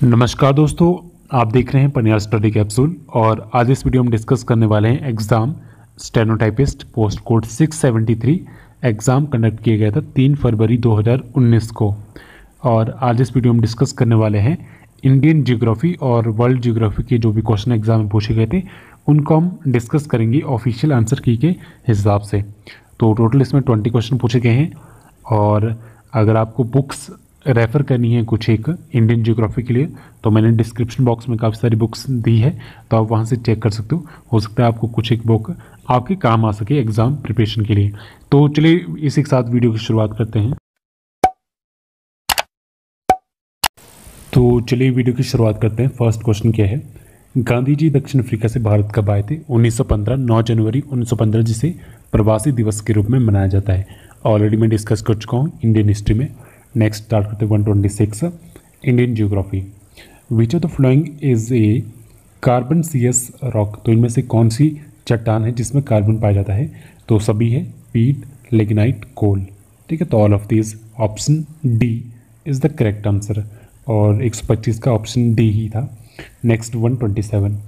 नमस्कार दोस्तों, आप देख रहे हैं पनियार स्टडी कैप्सूल और आज इस वीडियो में डिस्कस करने वाले हैं exam stenotypist post code 673 exam conduct किया गया था 3 फरवरी 2019 को। और आज इस वीडियो में डिस्कस करने वाले हैं इंडियन ज्योग्राफी और वर्ल्ड ज्योग्राफी के जो भी क्वेश्चन एग्जाम में पूछे गए थे उनको हम डिस्कस करेंगे ऑफिशियल आंसर की के हिसाब से। तो टोटल इसमें 20 क्वेश्चन पूछे गए हैं और अगर आपको बुक्स रेफ़र करनी है कुछ एक इंडियन ज्योग्राफी के लिए तो मैंने डिस्क्रिप्शन बॉक्स में काफ़ी सारी बुक्स दी है, तो आप वहाँ से चेक कर सकते हो सकता है आपको कुछ एक बुक आपके काम आ सके एग्ज़ाम प्रिपरेशन के लिए। तो चलिए इसी के साथ वीडियो की शुरुआत करते हैं। तो चलिए वीडियो की शुरुआत करते हैं। फर्स्ट क्वेश्चन क्या है, गांधी जी दक्षिण अफ्रीका से भारत कब आए थे? 1915 9 जनवरी 1915 जिसे प्रवासी दिवस के रूप में मनाया जाता है। ऑलरेडी मैं डिस्कस कर चुका हूँ इंडियन हिस्ट्री में। नेक्स्ट स्टार्ट करते हैं 126 Indian geography. Which of the following is a carbonaceous rock? तो इनमें से कौन सी चट्टान है जिसमें कार्बन पाया जाता है? तो सभी है पीट, लिग्नाइट, कोल। ठीक है, तो all of this option D is the correct answer और 125 का ऑप्शन डी ही था। Next 127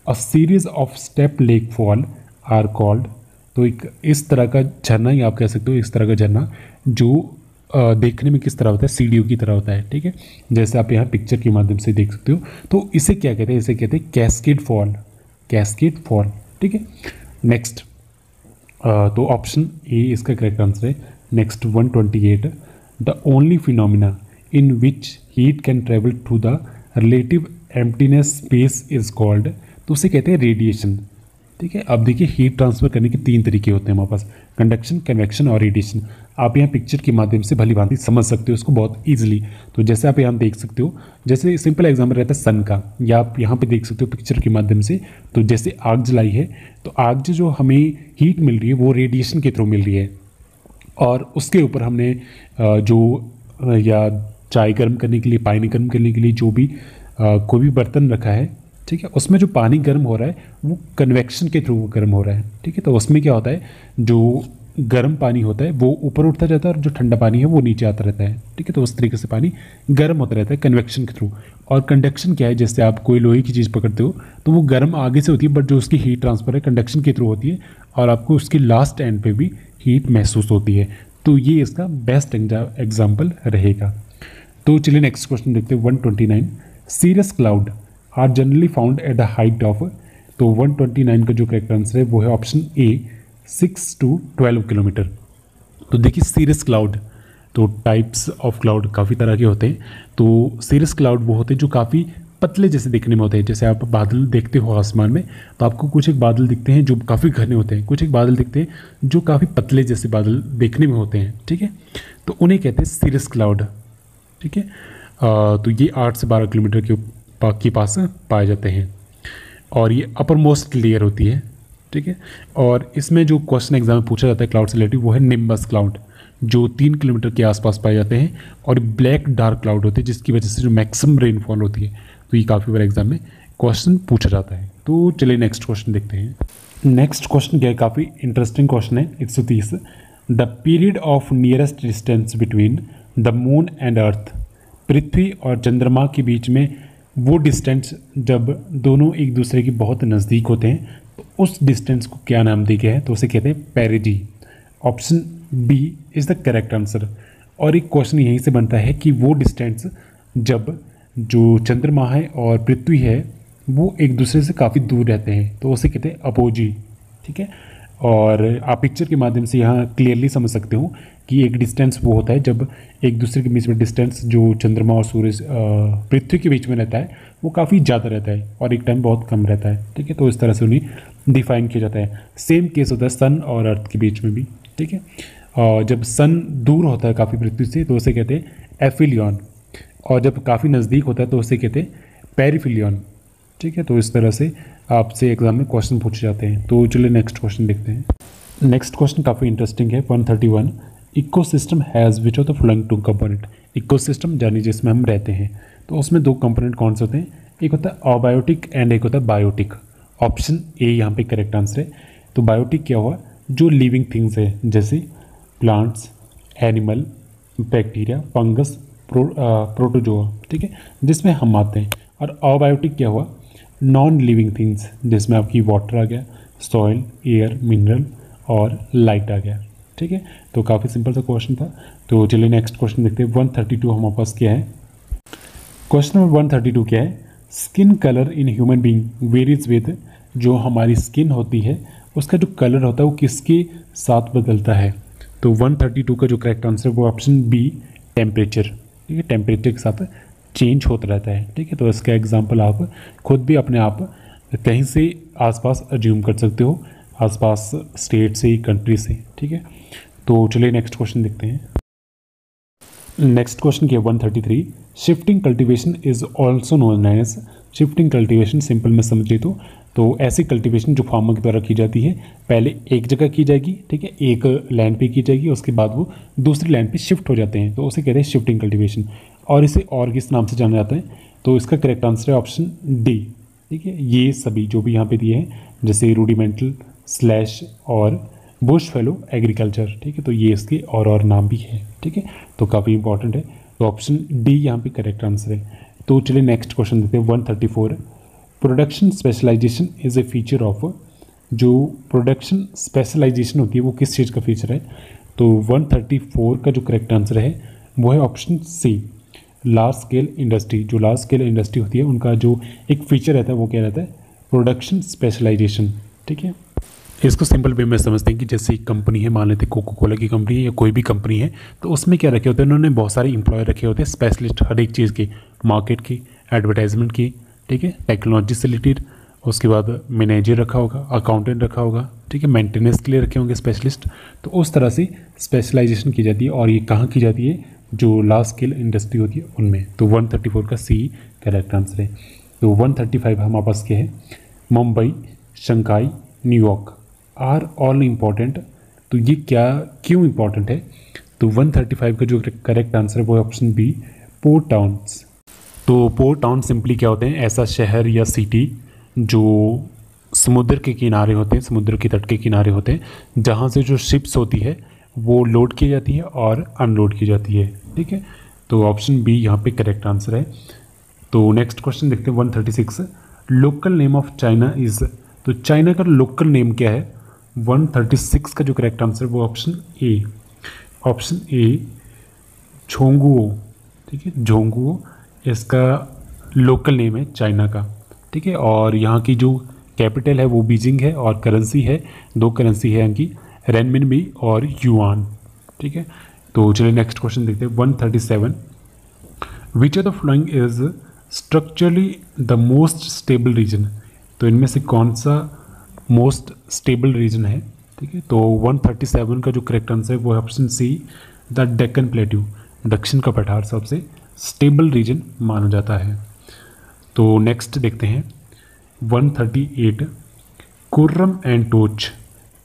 a series of step lake fall are called. तो एक इस तरह का झरना ही आप कह सकते हो, इस तरह का झरना जो देखने में किस तरह होता है, सीढ़ियों की तरह होता है। ठीक है, जैसे आप यहाँ पिक्चर के माध्यम से देख सकते हो। तो इसे क्या कहते हैं? इसे कहते हैं कैस्केड फॉल, कैस्केड फॉल। ठीक है, नेक्स्ट तो ऑप्शन ए इसका करेक्ट आंसर है। नेक्स्ट 128 the only phenomena in which heat can travel to the relative emptiness space is called. तो उसे कहते हैं रेडिएशन। ठीक है, अब देखिए हीट ट्रांसफर करने के 3 तरीके होते हैं हमारे पास, कंडक्शन, कन्वेक्शन और रेडिएशन। आप यहाँ पिक्चर के माध्यम से भली भांति समझ सकते हो इसको बहुत इजीली। तो जैसे आप यहाँ देख सकते हो, जैसे सिंपल एग्जाम्पल रहता है सन का, या आप यहाँ पे देख सकते हो पिक्चर के माध्यम से। तो जैसे आग जलाई है तो आग जो हमें हीट मिल रही है वो रेडिएशन के थ्रू मिल रही है और उसके ऊपर हमने या चाय गर्म करने के लिए, पानी गर्म करने के लिए जो भी कोई भी बर्तन रखा है, ठीक है, उसमें जो पानी गर्म हो रहा है वो कन्वेक्शन के थ्रू गर्म हो रहा है। ठीक है, तो उसमें क्या होता है, जो गर्म पानी होता है वो ऊपर उठता जाता है और जो ठंडा पानी है वो नीचे आता रहता है। ठीक है, तो उस तरीके से पानी गर्म होता रहता है कन्वेक्शन के थ्रू। और कंडक्शन क्या है, जैसे आप कोई लोहे की चीज़ पकड़ते हो तो वो गर्म आगे से होती है, बट जो उसकी हीट ट्रांसफर है कंडक्शन के थ्रू होती है और आपको उसकी लास्ट एंड पे भी हीट महसूस होती है। तो ये इसका बेस्ट एग्जाम्पल रहेगा। तो चलिए नेक्स्ट क्वेश्चन देखते हैं 129 cirrus cloud are generally found at the height of. तो 129 का जो करेक्ट आंसर है वो है ऑप्शन ए 6 to 12 किलोमीटर। तो देखिए सीरियस क्लाउड, तो टाइप्स ऑफ क्लाउड काफ़ी तरह के होते हैं। तो सीरियस क्लाउड वो होते हैं जो काफ़ी पतले जैसे दिखने में होते हैं। जैसे आप बादल देखते हो आसमान में तो आपको कुछ एक बादल दिखते हैं जो काफ़ी घने होते हैं, कुछ एक बादल दिखते हैं जो काफ़ी पतले जैसे बादल देखने में होते हैं। ठीक है, तो उन्हें कहते हैं सीरियस क्लाउड। ठीक है, तो ये 8 से 12 किलोमीटर के पास पाए जाते हैं और ये अपर मोस्ट लेयर होती है। ठीक है, और इसमें जो क्वेश्चन एग्जाम में पूछा जाता है क्लाउड से रिलेटिव वो है निम्बस क्लाउड, जो 3 किलोमीटर के आसपास पाए जाते हैं और ब्लैक डार्क क्लाउड होते हैं जिसकी वजह से जो मैक्सिमम रेनफॉल होती है। तो ये काफ़ी बार एग्जाम में क्वेश्चन पूछा जाता है। तो चलिए नेक्स्ट क्वेश्चन देखते हैं। नेक्स्ट क्वेश्चन क्या है, काफ़ी इंटरेस्टिंग क्वेश्चन है 130 the period of nearest distance between the moon and earth. पृथ्वी और चंद्रमा के बीच में वो डिस्टेंस जब दोनों एक दूसरे के बहुत नज़दीक होते हैं तो उस डिस्टेंस को क्या नाम दिया गया है? तो उसे कहते हैं perigee. Option B is the correct answer. और एक क्वेश्चन यहीं से बनता है कि वो डिस्टेंस जब जो चंद्रमा है और पृथ्वी है वो एक दूसरे से काफ़ी दूर रहते हैं तो उसे कहते हैं अपोजी। ठीक है, और आप पिक्चर के माध्यम से यहाँ क्लियरली समझ सकते हो कि एक डिस्टेंस वो होता है जब एक दूसरे के बीच में डिस्टेंस जो चंद्रमा और सूरज पृथ्वी के बीच में रहता है वो काफ़ी ज़्यादा रहता है और एक टाइम बहुत कम रहता है। ठीक है, तो इस तरह से उन्हें डिफाइन किया जाता है। सेम केस होता है सन और अर्थ के बीच में भी। ठीक है, और जब सन दूर होता है काफ़ी पृथ्वी से तो उसे कहते हैं एफिलियन, और जब काफ़ी नज़दीक होता है तो उसे कहते हैं पेरिफिलियन। ठीक है, तो इस तरह से आपसे एग्जाम में क्वेश्चन पूछे जाते हैं। तो चलिए नेक्स्ट क्वेश्चन देखते हैं। नेक्स्ट क्वेश्चन काफ़ी इंटरेस्टिंग है 131 ecosystem has which of the following 2 component. Ecosystem यानी जिसमें हम रहते हैं तो उसमें 2 कंपोनेंट कौन से होते हैं? एक होता है अबायोटिक एंड एक होता है बायोटिक। ऑप्शन ए यहाँ पे करेक्ट आंसर है। तो बायोटिक क्या हुआ? जो लिविंग थिंग्स है जैसे plants, animal, bacteria, fungus, protozoa, ठीक है, जिसमें हम आते हैं। और अबायोटिक क्या हुआ, नॉन लिविंग थिंग्स, जिसमें आपकी वाटर आ गया, सॉइल, एयर, मिनरल और लाइट आ गया, ठीक है। तो काफ़ी सिंपल सा क्वेश्चन था। तो चलिए नेक्स्ट क्वेश्चन देखते हैं। 132 हमारे पास क्या है। क्वेश्चन नंबर 132 क्या है, skin colour in human being varies with, जो हमारी स्किन होती है उसका जो कलर होता है वो किसके साथ बदलता है। तो 132 का जो करेक्ट आंसर है वो ऑप्शन बी, टेम्परेचर, ठीक है, टेम्परेचर के साथ चेंज होता रहता है, ठीक है। तो इसका एग्जांपल आप खुद भी अपने आप कहीं से आसपास अज्यूम कर सकते हो, आसपास स्टेट से, कंट्री से, ठीक है। तो चलिए नेक्स्ट क्वेश्चन देखते हैं। नेक्स्ट क्वेश्चन क्या है 133, shifting cultivation is also known as, shifting cultivation simple में समझिए तो ऐसी कल्टीवेशन जो फार्मर के द्वारा की जाती है, पहले एक जगह की जाएगी, ठीक है, एक लैंड पे की जाएगी, उसके बाद वो दूसरी लैंड पे शिफ्ट हो जाते हैं, तो उसे कहते हैं शिफ्टिंग कल्टीवेशन। और इसे और किस नाम से जाना जाता है, तो इसका करेक्ट आंसर है ऑप्शन डी, ठीक है। ये सभी जो भी यहाँ पे दिए हैं, जैसे रूडिमेंटल, स्लैश और बुश फेलो एग्रीकल्चर, ठीक है, तो ये इसके और नाम भी है, ठीक है। तो काफ़ी इंपॉर्टेंट है, तो ऑप्शन डी यहाँ पे करेक्ट आंसर है। तो चलिए नेक्स्ट क्वेश्चन देते हैं 134, production specialization is a feature of, जो प्रोडक्शन स्पेशलाइजेशन होती है वो किस चीज़ का फीचर है। तो 134 का जो करेक्ट आंसर है वो है option C, large scale industry. जो लार्ज स्केल इंडस्ट्री होती है उनका जो एक फीचर रहता है वो क्या रहता है, प्रोडक्शन स्पेशलाइजेशन, ठीक है। इसको सिंपल वे में समझते हैं कि जैसे एक कंपनी है, मान लेते हैं कोको कोला की कंपनी है या कोई भी कंपनी है, तो उसमें क्या रखे होते हैं, उन्होंने बहुत सारे इंप्लॉय रखे होते हैं, स्पेशलिस्ट हर एक चीज़ की, मार्केट की, एडवर्टाइजमेंट की, ठीक है, टेक्नोलॉजी से रिलेटेड, उसके बाद मैनेजर रखा होगा, अकाउंटेंट रखा होगा, ठीक है, मेंटेनेंस के लिए रखे होंगे स्पेशलिस्ट। तो उस तरह से स्पेशलाइजेशन की जाती है, और ये कहाँ की जाती है, जो लार्ज स्केल इंडस्ट्री होती है उनमें। तो 134 का सी करेक्ट आंसर है। तो 135 हमारे पास क्या है, Mumbai, Shanghai, New York are all important. तो ये क्या क्यों इम्पॉर्टेंट है, तो 135 का जो करेक्ट आंसर है वो है ऑप्शन बी, पोर्ट टाउन्स। तो पोर्ट टाउन सिंपली क्या होते हैं, ऐसा शहर या सिटी जो समुद्र के किनारे होते हैं, समुद्र के तट के किनारे होते हैं, जहाँ से जो शिप्स होती है वो लोड की जाती है और अनलोड की जाती है, ठीक है। तो ऑप्शन बी यहाँ पे करेक्ट आंसर है। तो नेक्स्ट क्वेश्चन देखते हैं 136, local name of China is, तो चाइना का लोकल नेम क्या है। 136 का जो करेक्ट आंसर वो ऑप्शन ए, ऑप्शन ए झोंगुओ, ठीक है, झोंगुओ इसका लोकल नेम है चाइना का, ठीक है। और यहाँ की जो कैपिटल है वो बीजिंग है, और करेंसी है, दो करेंसी है यहाँ की, रेनमिनबी और युआन, ठीक है। तो चलिए नेक्स्ट क्वेश्चन देखते हैं 137, which of the following is structurally the most stable region. तो इनमें से कौन सा मोस्ट स्टेबल रीजन है, ठीक है। तो 137 का जो करेक्ट आंसर है वो है option C, the Deccan plateau, दक्षिण का पठार सबसे स्टेबल रीजन माना जाता है। तो नेक्स्ट देखते हैं 138, Kurram and Tochi,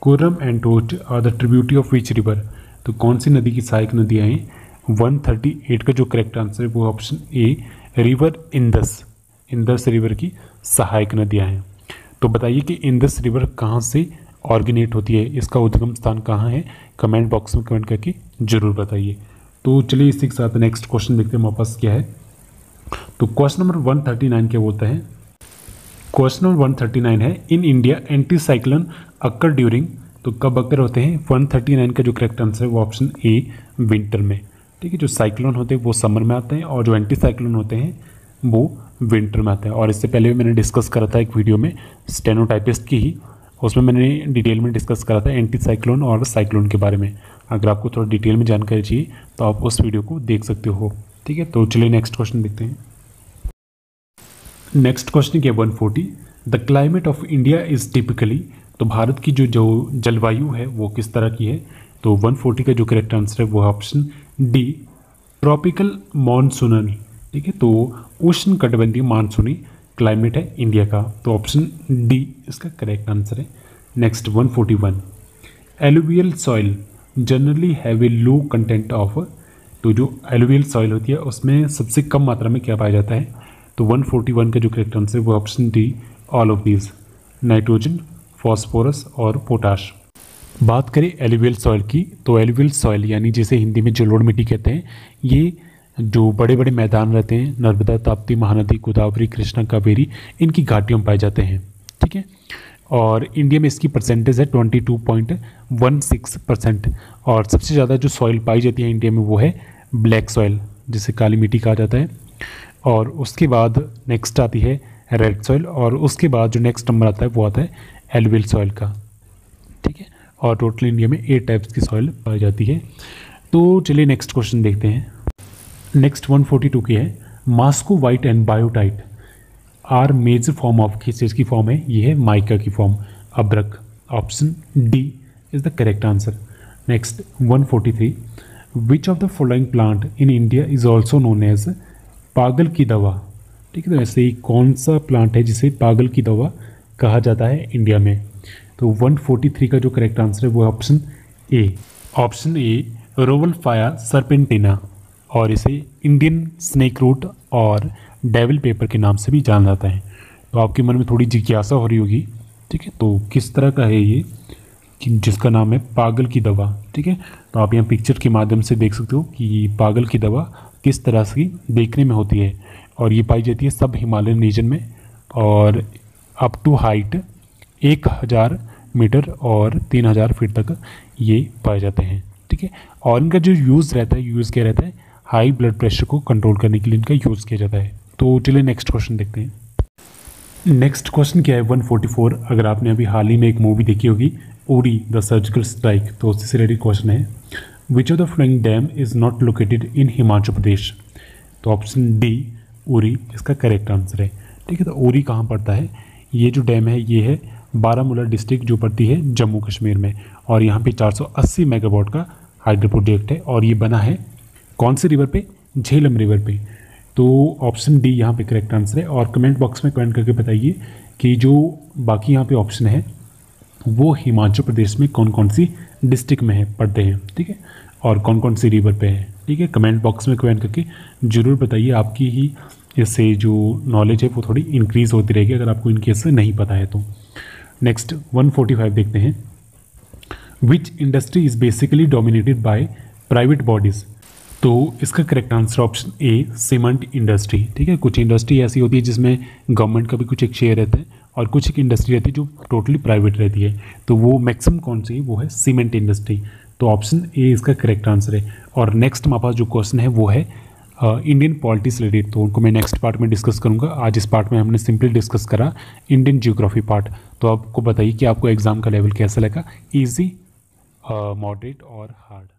Kurram and Tochi are the tributary of which river. तो कौन सी नदी की सहायक नदियाँ हैं। 138 का जो करेक्ट आंसर है वो option A, river Indus, Indus river की सहायक नदियाँ हैं। तो बताइए कि इंदस रिवर कहाँ से ऑर्गेनेट होती है, इसका उद्गम स्थान कहाँ है, कमेंट बॉक्स में कमेंट करके जरूर बताइए। तो चलिए इसी के साथ नेक्स्ट क्वेश्चन देखते हैं वापस क्या है। तो क्वेश्चन नंबर 139 क्या बोलता है, क्वेश्चन नंबर 139 है, in India anti cyclone occur during. तो कब अक्कर होते हैं। 139 का जो करेक्ट आंसर है वो ऑप्शन ए, विंटर में, ठीक है। जो साइक्लोन होते हैं वो समर में आते हैं, और जो एंटी साइक्लोन होते हैं वो विंटर में आते हैं। और इससे पहले भी मैंने डिस्कस करा था एक वीडियो में स्टेनोटाइपिस्ट की ही, उसमें मैंने डिटेल में डिस्कस करा था एंटी साइक्लोन और साइक्लोन के बारे में। अगर आपको थोड़ा डिटेल में जानकारी चाहिए तो आप उस वीडियो को देख सकते हो, ठीक है। तो चलिए नेक्स्ट क्वेश्चन देखते हैं। नेक्स्ट क्वेश्चन क्या है 140, the climate of India is typically. तो भारत की जो जलवायु है वो किस तरह की है। तो 140 का जो करेक्ट आंसर है वो है ऑप्शन डी, ट्रॉपिकल मानसूनल, ठीक है। तो उष्ण कटिबंधीय मानसूनी क्लाइमेट है इंडिया का, तो ऑप्शन डी इसका करेक्ट आंसर है। Next 141, alluvial soil generally have a low content of. तो जो एलुवियल सॉइल होती है उसमें सबसे कम मात्रा में क्या पाया जाता है। तो 141 का जो करेक्ट आंसर है वो option D, all of these, nitrogen, phosphorus और पोटाश। बात करें एलुवियल सॉइल की, तो एलुवियल सॉइल यानी जिसे हिंदी में जलोढ़ मिट्टी कहते हैं, ये जो बड़े बड़े मैदान रहते हैं, नर्मदा, ताप्ती, महानदी, गोदावरी, कृष्णा, कावेरी, इनकी घाटियों में पाए जाते हैं। ठीक है, और इंडिया में इसकी परसेंटेज है 22.16%। और सबसे ज़्यादा जो सॉइल पाई जाती है इंडिया में वो है ब्लैक सॉइल, जिसे काली मिट्टी कहा जाता है। और उसके बाद नेक्स्ट आती है रेड सॉइल, और उसके बाद जो नेक्स्ट नंबर आता है वो आता है एलुवियल सॉइल का। ठीक है, और टोटल इंडिया में 8 टाइप्स की सॉइल पाई जाती है। तो चलिए नेक्स्ट क्वेश्चन देखते हैं। नेक्स्ट 142 की है, muscovite and biotite are major form of, किस चीज़ की फॉर्म है, ये है माइका की फॉर्म, अब्रक। Option D is the correct answer. Next 143, which of the following plant in India is also known as पागल की दवा। ठीक है, तो ऐसे ही कौन सा प्लांट है जिसे पागल की दवा कहा जाता है इंडिया में। तो 143 का जो करेक्ट आंसर है वो है ऑप्शन ए। ऑप्शन ए रोवल्फाया सर्पेंटिना, और इसे इंडियन स्नेक रूट और डेविल पेपर के नाम से भी जाना जाता है। तो आपके मन में थोड़ी जिज्ञासा हो रही होगी, ठीक है, तो किस तरह का है ये कि जिसका नाम है पागल की दवा। ठीक है, तो आप यहाँ पिक्चर के माध्यम से देख सकते हो कि पागल की दवा किस तरह से देखने में होती है। और ये पाई जाती है सब हिमालयन रीजन में, और अप टू हाइट 1000 मीटर और 3000 फीट तक ये पाए जाते हैं। ठीक है, और इनका जो यूज़ रहता है, यूज़ क्या रहता है, हाई ब्लड प्रेशर को कंट्रोल करने के लिए इनका यूज़ किया जाता है। तो चलिए नेक्स्ट क्वेश्चन देखते हैं। नेक्स्ट क्वेश्चन क्या है 144। अगर आपने अभी हाल ही में एक मूवी देखी होगी उरी द सर्जिकल स्ट्राइक, तो उससे से रिलेटेड क्वेश्चन है, which of the following dam is not located in Himachal Pradesh. तो ऑप्शन डी उरी इसका करेक्ट आंसर है। ठीक है, तो उरी कहाँ पड़ता है, ये जो डैम है ये है बारामूला डिस्ट्रिक्ट जो पड़ती है जम्मू कश्मीर में, और यहाँ पे 480 मेगावाट का हाइड्रो प्रोजेक्ट है, और ये बना है कौन सी रिवर पे, झेलम रिवर पे। तो ऑप्शन डी यहाँ पे करेक्ट आंसर है। और कमेंट बॉक्स में कमेंट करके बताइए कि जो बाकी यहाँ पे ऑप्शन है वो हिमाचल प्रदेश में कौन कौन सी डिस्ट्रिक्ट में है पढ़ते हैं। ठीक है, और कौन कौन सी रिवर पे है। ठीक है, कमेंट बॉक्स में कमेंट करके ज़रूर बताइए। आपकी ही इससे जो नॉलेज है वो थोड़ी इंक्रीज़ होती रहेगी अगर आपको इन केस से नहीं पता है तो। नेक्स्ट 145 देखते हैं, विच industry is basically dominated by private bodies. तो इसका correct answer option A cement industry. ठीक है, कुछ इंडस्ट्री ऐसी होती है जिसमें गवर्नमेंट का भी कुछ एक शेयर रहता है, और कुछ एक इंडस्ट्री रहती है जो टोटली प्राइवेट रहती है। तो वो मैक्सिमम कौन सी है, वो है सीमेंट इंडस्ट्री। तो ऑप्शन ए इसका करेक्ट आंसर है। और नेक्स्ट हमारे पास जो क्वेश्चन है वो है इंडियन पॉलिटी से रिलेटेड, तो उनको मैं नेक्स्ट पार्ट में डिस्कस करूंगा। आज इस पार्ट में हमने सिंपली डिस्कस करा इंडियन जियोग्राफी पार्ट। तो आपको बताइए कि आपको एग्जाम का लेवल कैसा लगा, ईजी, मॉडरेट और हार्ड।